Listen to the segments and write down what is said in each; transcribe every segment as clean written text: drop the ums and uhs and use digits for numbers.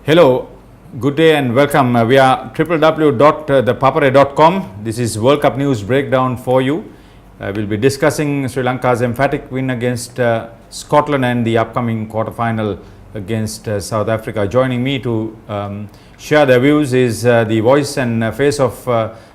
Hello, good day and welcome. We are www.thepapare.com. This is World Cup News Breakdown for you. We'll be discussing Sri Lanka's emphatic win against Scotland and the upcoming quarter-final against South Africa. Joining me to share their views is the voice and face of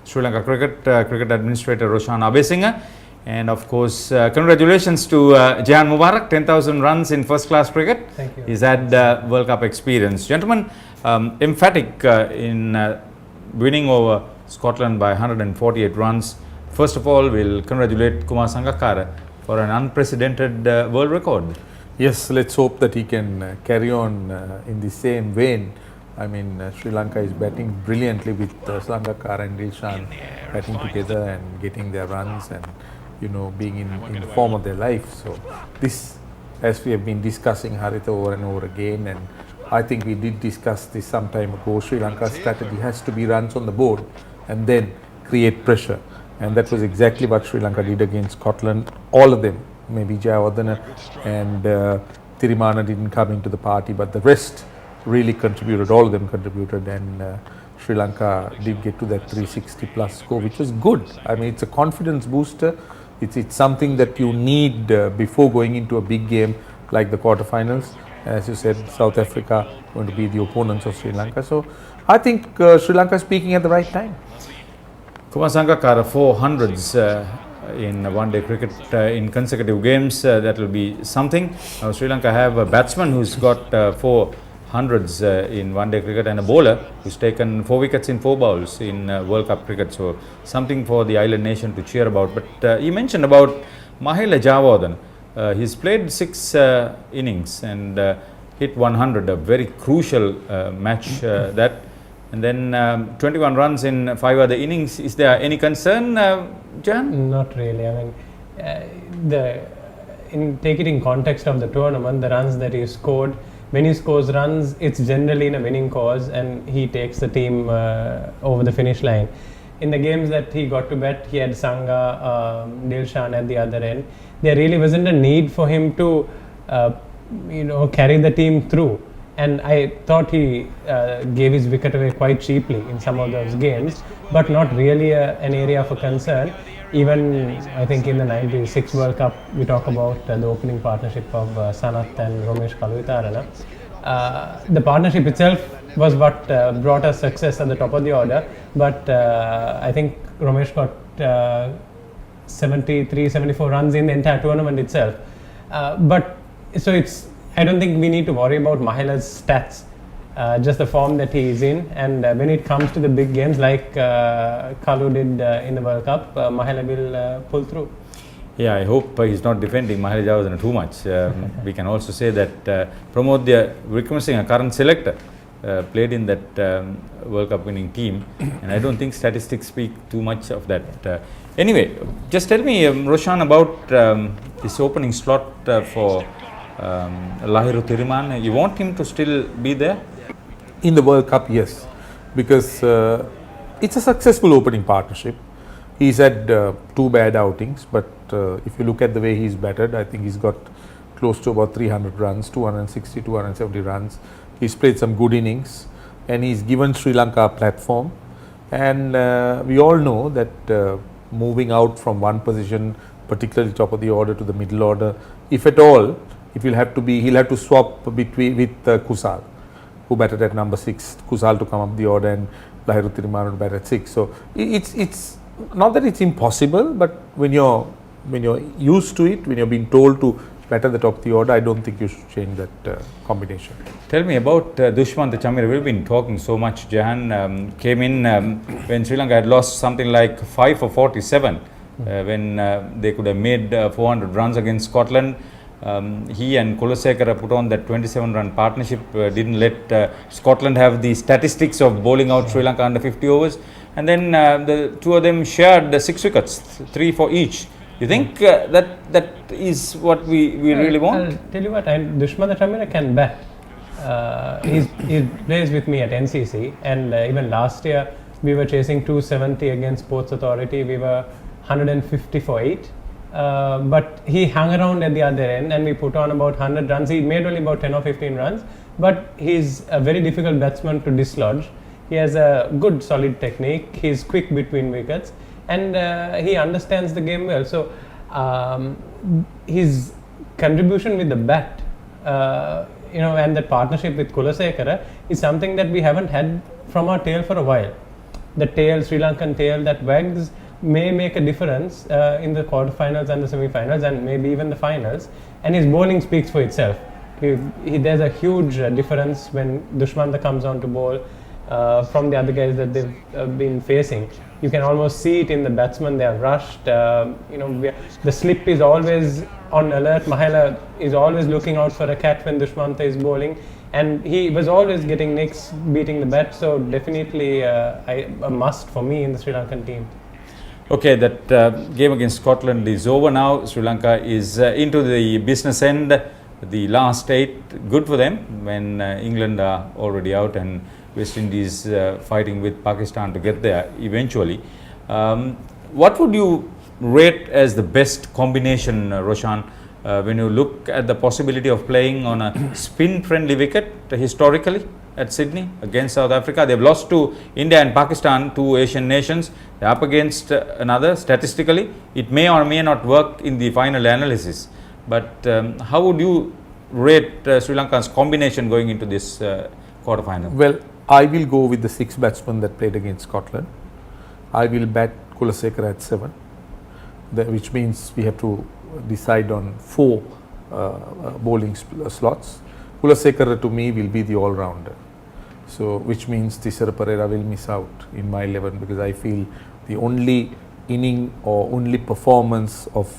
Sri Lanka cricket, cricket administrator Roshan Abesinghe. And of course, congratulations to Jehan Mubarak, 10,000 runs in first class cricket. Thank you. He's had World Cup experience. Gentlemen, emphatic in winning over Scotland by 148 runs. First of all, we'll congratulate Kumar Sangakkara for an unprecedented world record. Yes, let's hope that he can carry on in the same vein. I mean, Sri Lanka is batting brilliantly with Sangakkara and Dilshan batting together and getting their runs and being in the form of their life. So this, as we have been discussing, Haritha, over and over again, and I think we did discuss this some time ago, Sri Lanka's strategy has to be runs on the board and then create pressure. And that was exactly what Sri Lanka did against Scotland. All of them, maybe Jayawardene and Tirimana didn't come into the party, but the rest really contributed, all of them contributed, and Sri Lanka did get to that 360 plus score, which was good. I mean, it's a confidence booster. It's something that you need before going into a big game like the quarterfinals. As you said, South Africa going to be the opponents of Sri Lanka. So I think Sri Lanka is speaking at the right time. Kumar Sangakkara, 400s in one-day cricket in consecutive games. That will be something. Sri Lanka have a batsman who's got 400s in one-day cricket and a bowler who's taken 4 wickets in 4 bowls in World Cup cricket. So something for the island nation to cheer about. But you mentioned about Mahela Jayawardene. He's played 6 innings and hit 100, a very crucial match that. And then 21 runs in 5 other innings. Is there any concern, Jan? Not really. I mean, take it in context of the tournament, the runs that he scored. When he scores runs, it's generally in a winning cause, and he takes the team over the finish line. In the games that he got to bat, he had Sangha, Dilshan at the other end. There really wasn't a need for him to, carry the team through. And I thought he gave his wicket away quite cheaply in some of those games, but not really an area for concern. Even I think in the 96 World Cup, we talk about the opening partnership of Sanath and Romesh Kaluwitharana. The partnership itself was what brought us success at the top of the order, but I think Romesh got 73, 74 runs in the entire tournament itself. I don't think we need to worry about Mahela's stats, just the form that he is in, and when it comes to the big games like Kalu did in the World Cup, Mahela will pull through. Yeah, I hope he's not defending Mahela Jayawardene too much. We can also say that Pramodya Wickramasinghe, a current selector, played in that World Cup winning team, and I don't think statistics speak too much of that. Anyway, just tell me, Roshan, about this opening slot for Lahiru Tirimana. You want him to still be there? In the World Cup, yes, because it's a successful opening partnership. He's had 2 bad outings, but if you look at the way he's batted, I think he's got close to about 300 runs, 260, 270 runs. He's played some good innings and he's given Sri Lanka a platform. And we all know that moving out from one position, particularly top of the order to the middle order, if at all, he'll have to swap with Kusal, who batted at number 6, Kusal to come up the order and Lahiru Tirimana to bat at 6. So it's not that it's impossible, but when you're used to it, when you're being told to bat at the top of the order, I don't think you should change that combination. Tell me about Dushmantha Chameera. We've been talking so much. Jehan came in when Sri Lanka had lost something like 5 for 47 when they could have made 400 runs against Scotland. He and Kulasekara put on that 27-run partnership, didn't let Scotland have the statistics of bowling out Sri Lanka under 50 overs. And then the 2 of them shared 6 wickets, 3 for each. You think that is what we really want? I'll tell you what, Dushmantha Chameera can bat. He plays with me at NCC, and even last year we were chasing 270 against Sports Authority. We were 150 for 8. But he hung around at the other end and we put on about 100 runs. He made only about 10 or 15 runs, but he's a very difficult batsman to dislodge. He has a good solid technique, he's quick between wickets, and he understands the game well. So his contribution with the bat, and that partnership with Kulasekara is something that we haven't had from our tail for a while. The tail, Sri Lankan tail that wags, may make a difference in the quarterfinals and the semi-finals and maybe even the finals, and his bowling speaks for itself. There's a huge difference when Dushmantha comes on to bowl from the other guys that they've been facing. You can almost see it in the batsmen. They are rushed. The slip is always on alert. Mahela is always looking out for a catch when Dushmantha is bowling, and he was always getting nicks, beating the bat. So definitely a must for me in the Sri Lankan team. Okay, that game against Scotland is over now. Sri Lanka is into the business end. The last 8, good for them when England are already out and West Indies fighting with Pakistan to get there eventually. What would you rate as the best combination, Roshan, when you look at the possibility of playing on a spin-friendly wicket historically at Sydney against South Africa? They've lost to India and Pakistan, 2 Asian nations. They're up against another. Statistically, it may or may not work in the final analysis. But how would you rate Sri Lanka's combination going into this quarterfinal? Well, I will go with the 6 batsmen that played against Scotland. I will bat Kulasekara at 7, which means we have to decide on 4 bowling slots. Kulasekara to me will be the all-rounder. So, which means Thisara Perera will miss out in my 11, because I feel the only inning or only performance of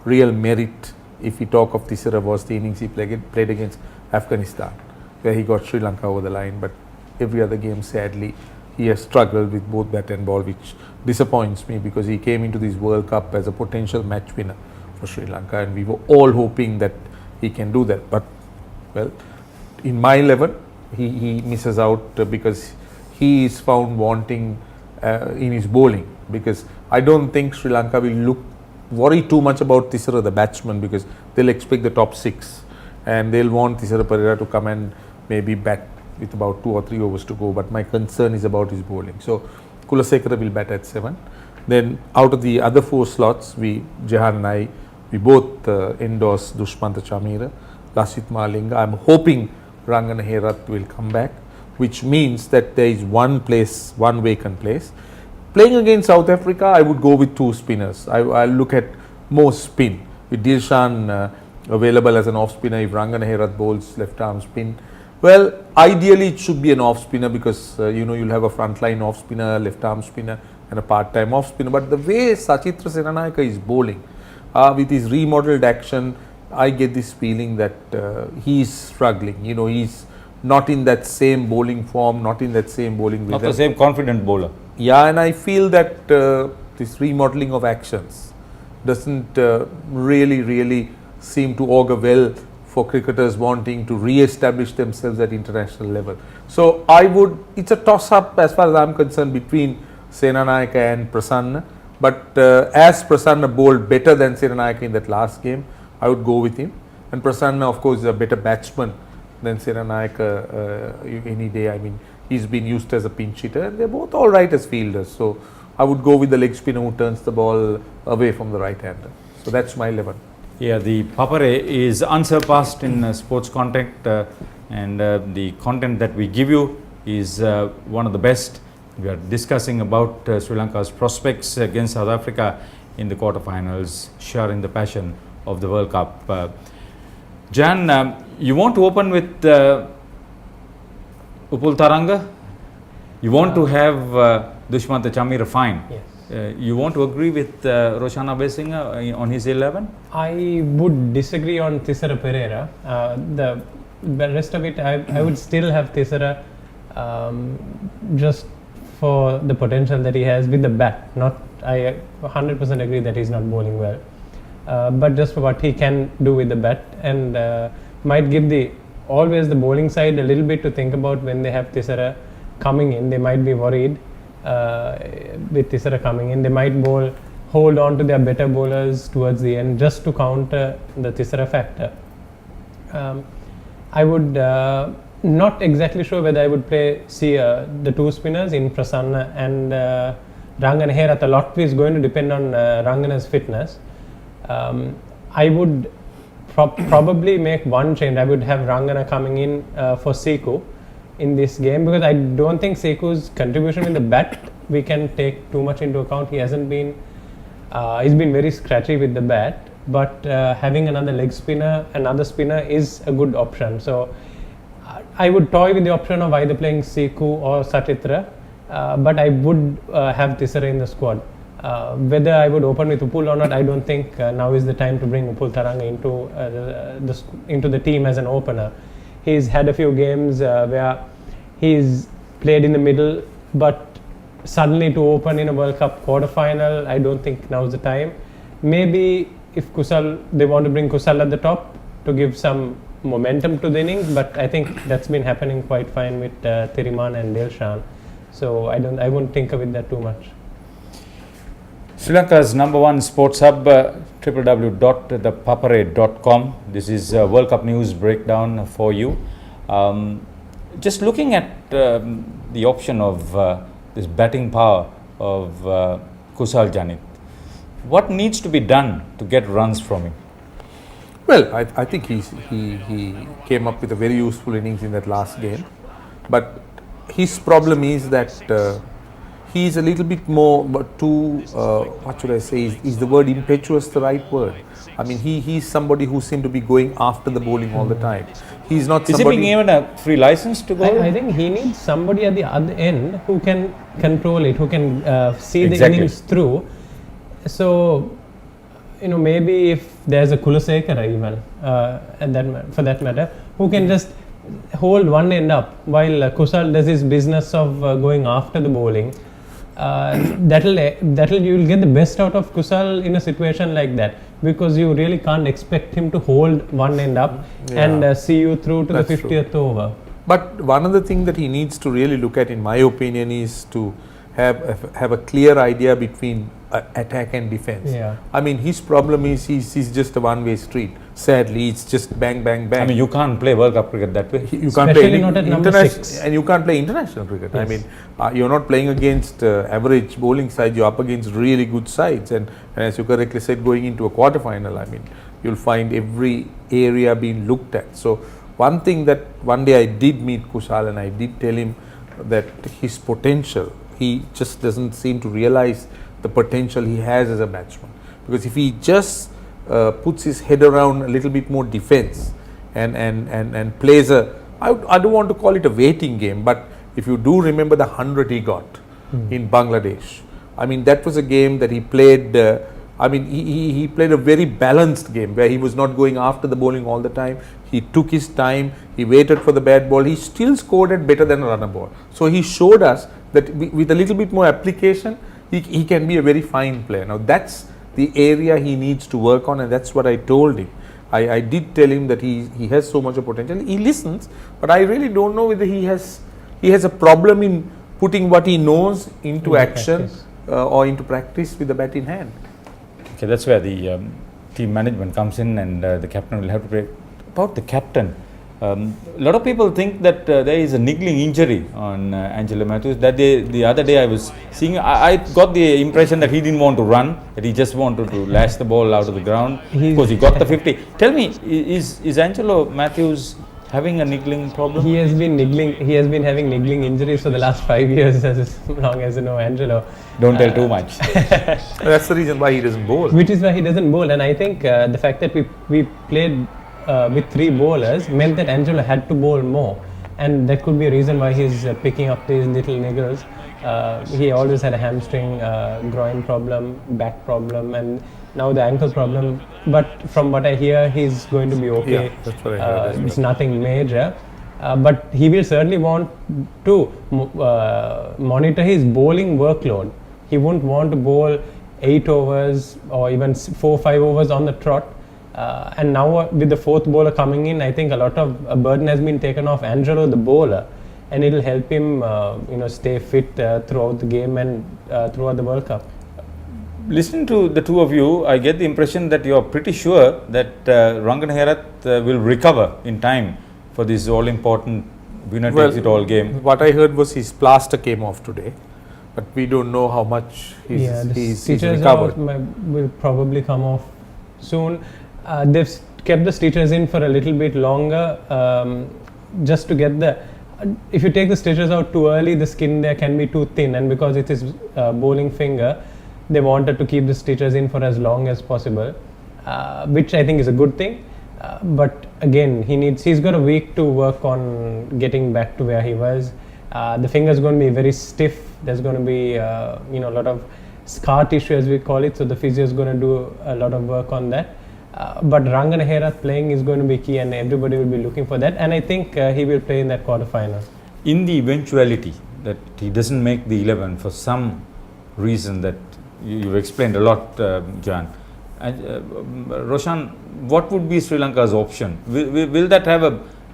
real merit, if we talk of Thisara, was the innings he played against Afghanistan, where he got Sri Lanka over the line. But every other game, sadly, he has struggled with both bat and ball, which disappoints me, because he came into this World Cup as a potential match winner for Sri Lanka, and we were all hoping that he can do that. But well, in my 11, he misses out because he is found wanting in his bowling, because I don't think Sri Lanka will worry too much about Thisara, the batsman, because they'll expect the top 6 and they'll want Thisara Perera to come and maybe bat with about 2 or 3 overs to go. But my concern is about his bowling. So Kulasekara will bat at 7. Then out of the other 4 slots, Jehan and I, we both endorse Dushmantha Chameera, Lasith Malinga. I'm hoping Rangana Herath will come back, which means that there is one vacant place. Playing against South Africa, I would go with 2 spinners. I'll look at more spin, with Dilshan available as an off spinner if Rangana Herath bowls left arm spin. Well, ideally it should be an off spinner, because you'll have a frontline off spinner, left arm spinner and a part-time off spinner. But the way Sachithra Senanayake is bowling, with his remodeled action, I get this feeling that he's struggling. He's not in that same bowling form, not in that same bowling rhythm. Not the same confident bowler. Yeah, and I feel that this remodeling of actions doesn't really seem to augur well for cricketers wanting to re-establish themselves at international level. So it's a toss-up as far as I'm concerned between Senanayake and Prasanna. But as Prasanna bowled better than Senanayake in that last game, I would go with him. And Prasanna, of course, is a better batsman than Senanayake any day. I mean, he's been used as a pinch hitter, and they're both all right as fielders. So I would go with the leg spinner who turns the ball away from the right hander. So that's my 11. Yeah, the Papare is unsurpassed in sports content, and the content that we give you is one of the best. We are discussing about Sri Lanka's prospects against South Africa in the quarterfinals, sharing the passion of the World Cup. Jan, you want to open with Upul Taranga? You want to have Dushmantha Chameera fine? Yes. You want to agree with Roshan Abeysinghe on his 11? I would disagree on Thisara Perera. The rest of it, I would still have Thisara just for the potential that he has with the bat. I 100% agree that he's not bowling well, but just for what he can do with the bat, and might give always the bowling side a little bit to think about when they have Thisara coming in. They might be worried with Thisara coming in. They might hold on to their better bowlers towards the end just to counter the Thisara factor. I would not exactly sure whether I would play the two spinners in Prasanna and Rangana Herath. A lot is going to depend on Rangana's fitness. I would probably make one change. I would have Rangana coming in for Seku in this game, because I don't think Seku's contribution in the bat we can take too much into account. He hasn't been, he's been very scratchy with the bat, but having another leg spinner, another spinner is a good option. So I would toy with the option of either playing Seku or Sachitra, but I would have Thisara in the squad. Whether I would open with Upul or not, I don't think now is the time to bring Upul Tharanga into the team as an opener. He's had a few games where he's played in the middle, but suddenly to open in a World Cup quarter-final, I don't think now's the time. Maybe if they want to bring Kusal at the top to give some momentum to the innings, but I think that's been happening quite fine with Thirimanne and Dilshan. So I won't tinker with that too much. Sri Lanka's number one sports hub, www.thepapare.com. This is World Cup news breakdown for you. Just looking at the option of this batting power of Kusal Janit, what needs to be done to get runs from him? Well, I think he came up with a very useful innings in that last game, but his problem is that he's a little bit more too, what should I say, is the word impetuous the right word? I mean, he's somebody who seems to be going after the bowling all the time. He's not somebody... Is he being given a free license to go? I think he needs somebody at the other end who can control it, who can see Exactly. the innings through. So, maybe if there's a Kulasekara even, for that matter, who can just hold one end up while Kusal does his business of going after the bowling. You'll get the best out of Kusal in a situation like that, because you really can't expect him to hold one end up and see you through to the 50th over. But one other thing that he needs to really look at, in my opinion, is to have a clear idea between attack and defense. Yeah. I mean, his problem is he's just a one-way street. Sadly, it's just bang, bang, bang. I mean, you can't play World Cup cricket that way. You can't Especially play not at number 6. And you can't play international cricket. Yes. I mean, you're not playing against average bowling sides. You're up against really good sides. And as you correctly said, going into a quarter-final, I mean, you'll find every area being looked at. So one thing that one day I did meet Kusal and I did tell him that his potential, he just doesn't seem to realize the potential he has as a batsman. Because if he just puts his head around a little bit more defense and plays I don't want to call it a waiting game, but if you do remember the 100 he got in Bangladesh, I mean, that was a game that he played, he played a very balanced game where he was not going after the bowling all the time. He took his time, he waited for the bad ball, he still scored it better than a runner ball. So he showed us that with a little bit more application, he can be a very fine player. Now that's the area he needs to work on, and that's what I told him. I did tell him that he has so much of potential. He listens, but I really don't know whether he has a problem in putting what he knows into action or into practice with the bat in hand. Okay, that's where the team management comes in, and the captain will have to play. About the captain, a lot of people think that there is a niggling injury on Angelo Mathews. That day, the other day I was seeing, I got the impression that he didn't want to run, that he just wanted to lash the ball out of the ground. Of course, he got the 50. Tell me, is Angelo Mathews having a niggling problem? He has been having niggling injuries for the last 5 years, as long as you know Angelo. Don't tell too much. That's the reason why he doesn't bowl. Which is why he doesn't bowl, and I think the fact that we played with 3 bowlers meant that Angelo had to bowl more, and that could be a reason why he's picking up these little niggles. He always had a hamstring, groin problem, back problem, and now the ankle problem. But from what I hear, he's going to be okay. Yeah, that's what I heard. It's nothing major. But he will certainly want to monitor his bowling workload. He won't want to bowl 8 overs or even 4-5 overs on the trot. And now with the 4th bowler coming in, I think a lot of burden has been taken off Angelo, the bowler, and it will help him stay fit throughout the game and throughout the World Cup. Listening to the two of you, I get the impression that you are pretty sure that Rangana Herath will recover in time for this all important winner Well, takes it all game. What I heard was his plaster came off today, but we don't know how much The he's stitches recovered. will probably come off soon. They've kept the stitches in for a little bit longer, just to get the. If you take the stitches out too early, the skin there can be too thin, and because it is bowling finger, they wanted to keep the stitches in for as long as possible, which I think is a good thing. But again, he's got a week to work on getting back to where he was. The finger is going to be very stiff. There's going to be a lot of scar tissue, as we call it, so the physio is going to do a lot of work on that. But Rangana Herath playing is going to be key, and everybody will be looking for that, and I think he will play in that quarter-final. In the eventuality that he doesn't make the 11 for some reason that you've explained a lot, John, and Roshan, what would be Sri Lanka's option? Will that have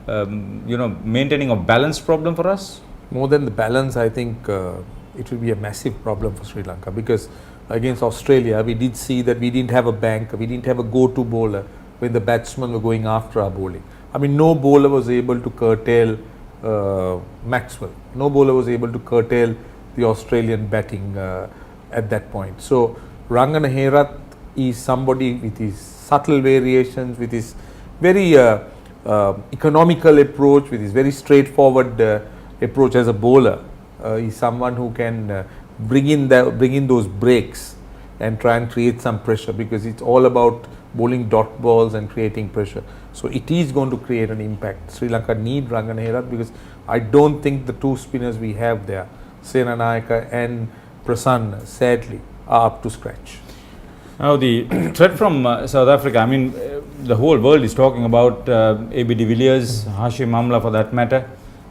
a maintaining a balance problem for us? More than the balance, I think it will be a massive problem for Sri Lanka, because against Australia, we did see that we didn't have a banker, we didn't have a go-to bowler when the batsmen were going after our bowling. I mean, no bowler was able to curtail Maxwell. No bowler was able to curtail the Australian batting at that point. So, Rangana Herath is somebody with his subtle variations, with his very economical approach, with his very straightforward approach as a bowler. He's someone who can bring in those breaks and try and create some pressure, because it's all about bowling dot balls and creating pressure. So it is going to create an impact. Sri Lanka need Rangana Herath, because I don't think the two spinners we have there, Senanayake and Prasanna, sadly, are up to scratch. Now the threat from South Africa, I mean, the whole world is talking about AB de Villiers, Hashim Amla for that matter.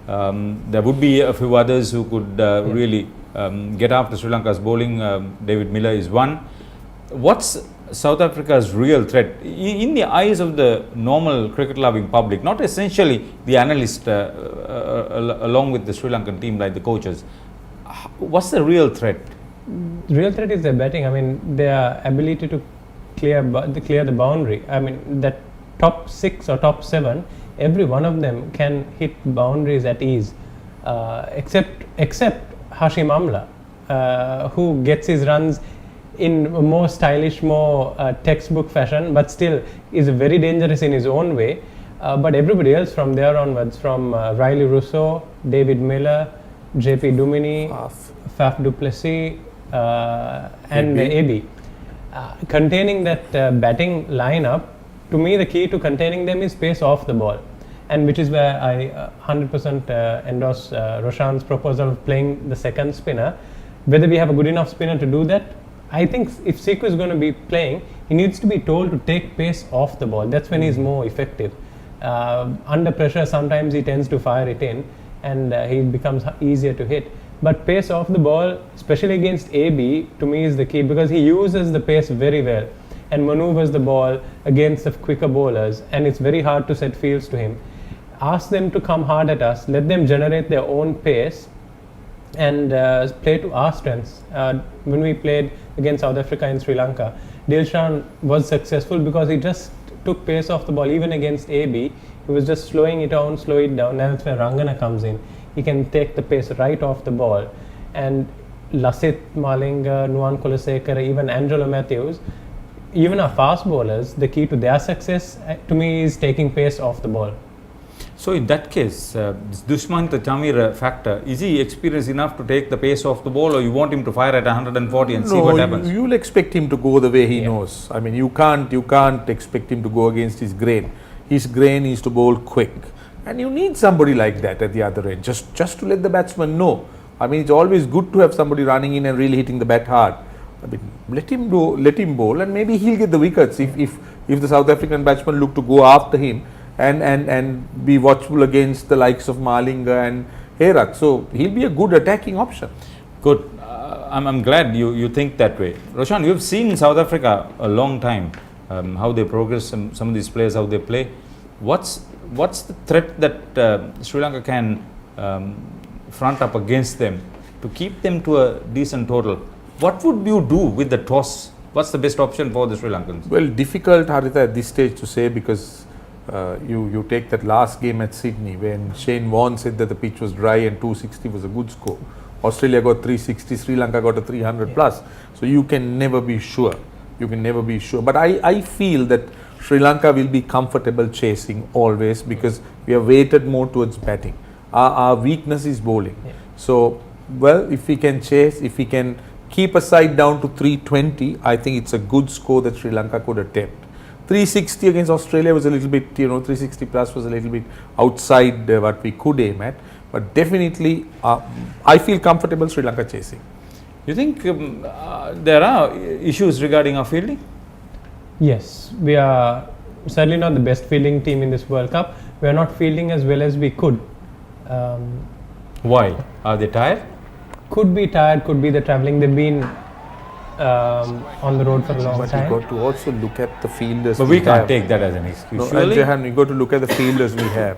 There would be a few others who could really get after Sri Lanka's bowling. David Miller is one. What's South Africa's real threat in the eyes of the normal cricket-loving public, not essentially the analyst along with the Sri Lankan team, like the coaches? What's the real threat? Real threat is their batting. I mean, their ability to clear the boundary. I mean, that top 6 or top 7, every one of them can hit boundaries at ease, except Hashim Amla, who gets his runs in a more stylish, more textbook fashion, but still is very dangerous in his own way. But everybody else from there onwards, from Riley Rousseau, David Miller, JP Duminy, Faf du Plessis, and AB, containing that batting lineup. To me, the key to containing them is pace off the ball, and which is where I 100% endorse Roshan's proposal of playing the second spinner. Whether we have a good enough spinner to do that, I think if Sekou is going to be playing, he needs to be told to take pace off the ball. That's when he's more effective. Under pressure, sometimes he tends to fire it in, and he becomes easier to hit. But pace off the ball, especially against AB, to me is the key, because he uses the pace very well and maneuvers the ball against the quicker bowlers, and it's very hard to set fields to him. Ask them to come hard at us, let them generate their own pace and play to our strengths. When we played against South Africa in Sri Lanka, Dilshan was successful because he just took pace off the ball. Even against AB, he was just slowing it down, and that's where Rangana comes in. He can take the pace right off the ball. And Lasith Malinga, Nuwan Kulasekara, even Angelo Matthews, even our fast bowlers, the key to their success to me is taking pace off the ball. So in that case, this Dushmantha Chameera factor, is he experienced enough to take the pace off the ball, or you want him to fire at 140 and see what happens? You'll expect him to go the way he knows. I mean, you can't expect him to go against his grain. His grain is to bowl quick, and you need somebody like that at the other end, just to let the batsman know. I mean, it's always good to have somebody running in and really hitting the bat hard. I mean, let him bowl, and maybe he'll get the wickets if the South African batsmen look to go after him and be watchful against the likes of Malinga and Herath. So he'll be a good attacking option. Good. I'm glad you think that way. Roshan, you've seen South Africa a long time, how they progress, some of these players, how they play. What's the threat that Sri Lanka can front up against them to keep them to a decent total? What would you do with the toss? What's the best option for the Sri Lankans? Well, difficult, Haritha, at this stage to say, because You take that last game at Sydney when Shane Warne said that the pitch was dry and 260 was a good score. Australia got 360, Sri Lanka got a 300 plus. So you can never be sure. You can never be sure. But I feel that Sri Lanka will be comfortable chasing always because we are weighted more towards batting. Our weakness is bowling. So, well, if we can chase, if we can keep a side down to 320, I think it's a good score that Sri Lanka could attempt. 360 against Australia was a little bit, 360 plus was a little bit outside what we could aim at. But definitely, I feel comfortable Sri Lanka chasing. You think there are issues regarding our fielding? Yes, we are certainly not the best fielding team in this World Cup. We are not fielding as well as we could. Why? Are they tired? Could be tired, could be the travelling. They've been on the road for a long But time. you got to also look at the fielders. But we can't take that as an excuse. No, and Surely? Jehan, you got to look at the fielders we have.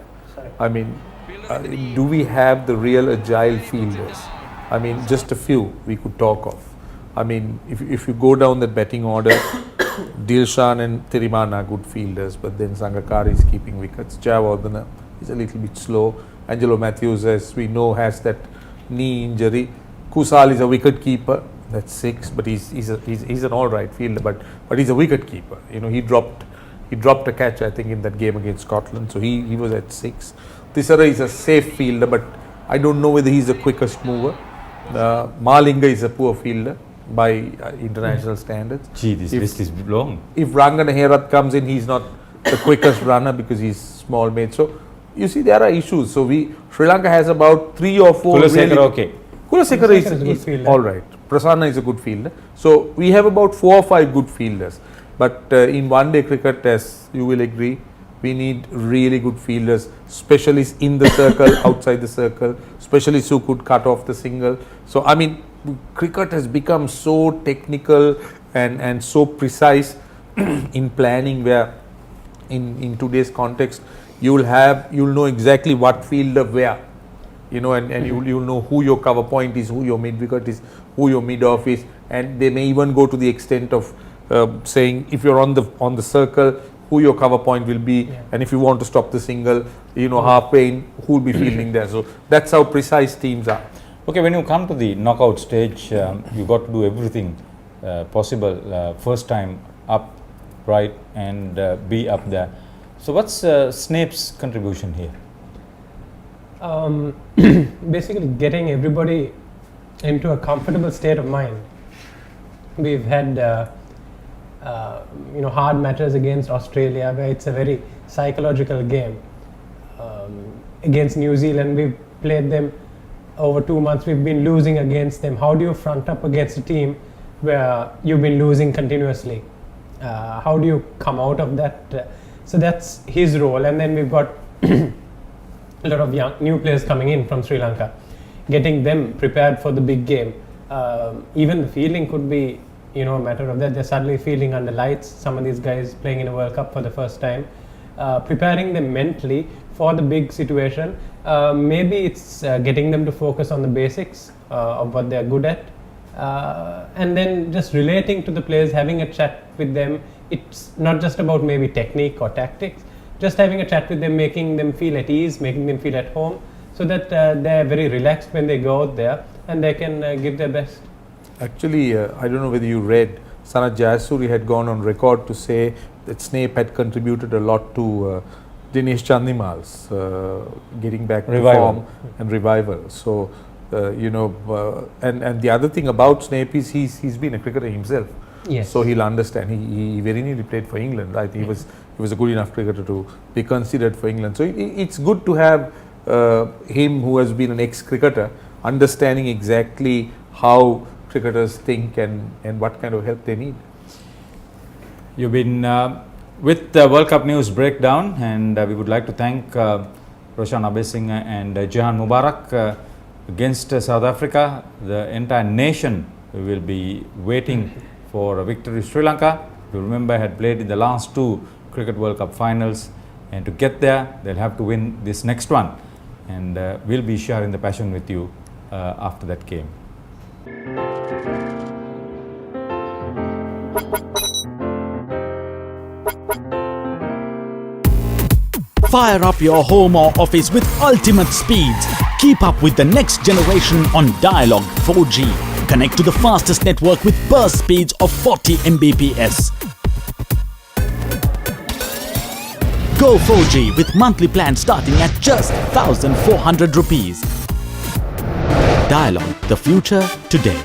I mean, do we have the real agile fielders? I mean, just a few we could talk of. I mean, if you go down the batting order, Dilshan and Thirimana are good fielders, but then Sangakkara is keeping wickets. Jayawardene is a little bit slow. Angelo Matthews, as we know, has that knee injury. Kusal is a wicket keeper. That's 6, but he's an all right fielder, but he's a wicket keeper. He dropped a catch, I think, in that game against Scotland, so he was at 6. Thisara is a safe fielder, but I don't know whether he's the quickest mover. Malinga is a poor fielder by international standards. Gee, this list is long. If Rangana Herath comes in, he's not the quickest runner because he's small made. So you see, there are issues. So Sri Lanka has about 3 or 4. Kulasekara, okay. Kulasekara is a good fielder. all right. Prasanna is a good fielder. So we have about 4 or 5 good fielders. But in one-day cricket, as you will agree, we need really good fielders, specialists in the circle, outside the circle, specialists who could cut off the single. So I mean, cricket has become so technical and so precise in planning, where in today's context, you'll know exactly what fielder where, and you'll know who your cover point is, who your mid wicket is, who your mid off is, and they may even go to the extent of saying if you're on the circle, who your cover point will be, and if you want to stop the single, half paying, who will be fielding there. So that's how precise teams are. Okay, when you come to the knockout stage, you got to do everything possible. First time up, right, and be up there. So what's Snape's contribution here? Basically, getting everybody into a comfortable state of mind. We've had hard matches against Australia, where it's a very psychological game. Against New Zealand, we've played them over 2 months. We've been losing against them. How do you front up against a team where you've been losing continuously? How do you come out of that? So that's his role. And then we've got a lot of new players coming in from Sri Lanka, getting them prepared for the big game. Even the fielding could be a matter of that. They're suddenly fielding under lights. Some of these guys playing in a World Cup for the first time. Preparing them mentally for the big situation. Maybe it's getting them to focus on the basics of what they're good at. And then just relating to the players, having a chat with them. It's not just about maybe technique or tactics, just having a chat with them, making them feel at ease, making them feel at home, so that they're very relaxed when they go out there and they can give their best. Actually, I don't know whether you read, Sanath Jayasuri had gone on record to say that Snape had contributed a lot to Dinesh Chandimal's getting back to form and revival. So, and the other thing about Snape is he's been a cricketer himself. Yes. So he'll understand. He very nearly played for England, right? He was a good enough cricketer to be considered for England. So it's good to have him, who has been an ex-cricketer, understanding exactly how cricketers think and what kind of help they need. You've been with the World Cup News Breakdown, and we would like to thank Roshan Abesinghe and Jehan Mubarak. Against South Africa, the entire nation will be waiting for a victory. Sri Lanka, you remember, had played in the last 2 Cricket World Cup finals, and to get there, they'll have to win this next one. And we'll be sharing the passion with you after that game. Fire up your home or office with ultimate speeds. Keep up with the next generation on Dialog 4G. Connect to the fastest network with burst speeds of 40 Mbps. Go 4G with monthly plans starting at just 1,400 rupees. Dialog, the future today.